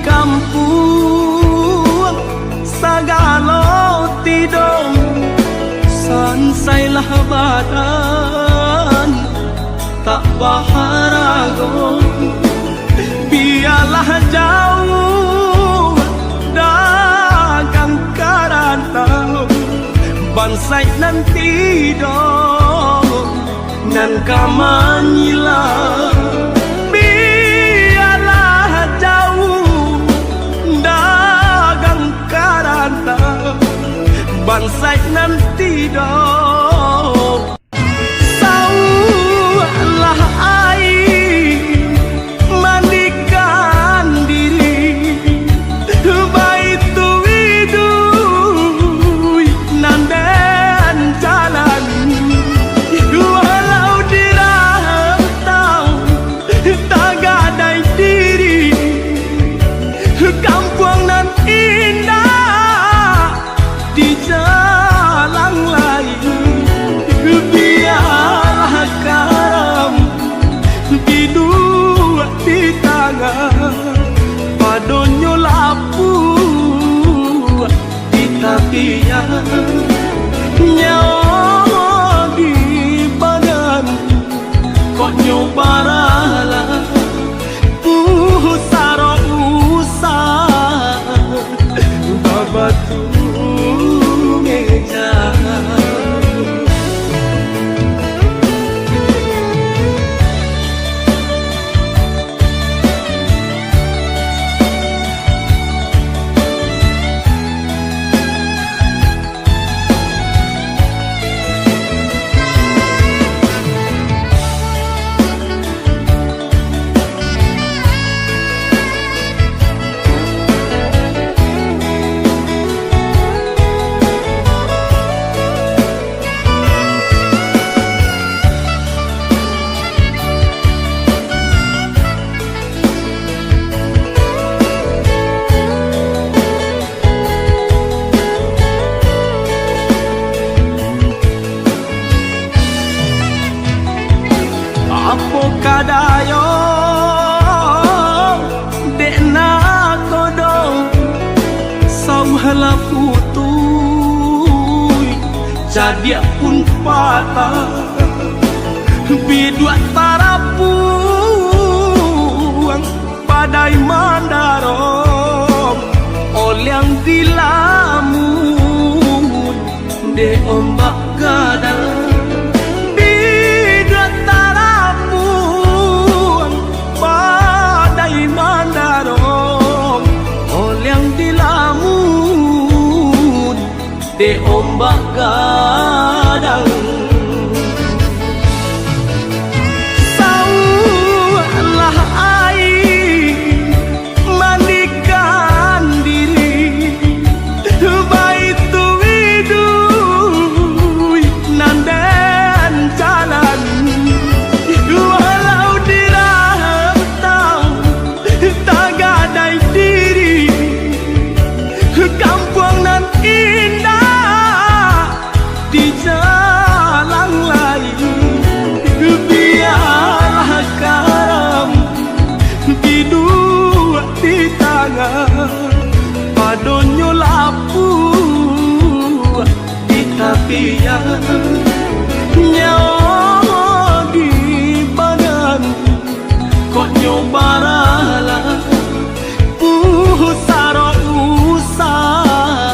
kampung sagalo tidong sansailah badan tak baharago biarlah jauh dagang karantau bansai nanti dong nan kamanyila biarlah jauh dagang karantau bansai nanti dong saulah air mandikan diri baitu widui nanden jalan walau dirantau tak gadai diri kampung nan indah di jalan lain biarlah karam di dua di tangan padonyo lapu di tapian nyawa di badan kok nyobarala usaro usah babatu meja kadayo dekna kodong sauhala putui jadi pun patah bidua tarapuang padai mandarom olyang dilamun de ombak gadang de ombak gadang saulah air mandikan diri baitu widui nanden jalan walau dirantau tak gadai diri kampung nan indah di jalan lain biarlah karam di dua di tangan padonyo lapu di tapian nyawa di badan kok nyobarala usaro usah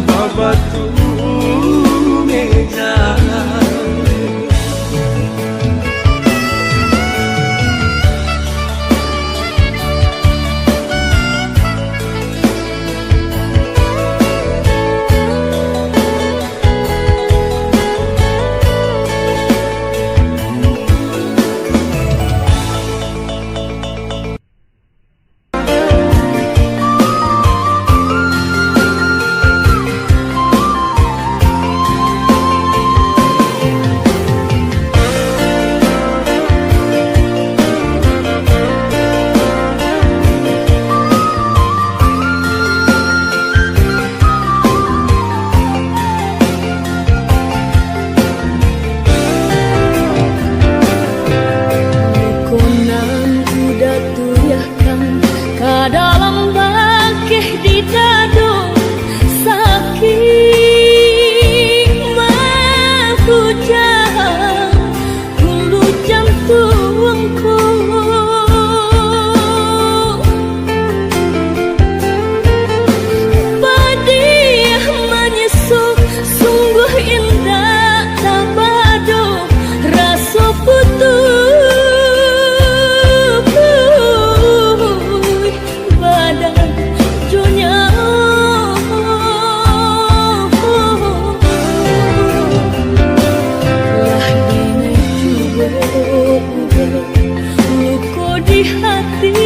babatu meja di hati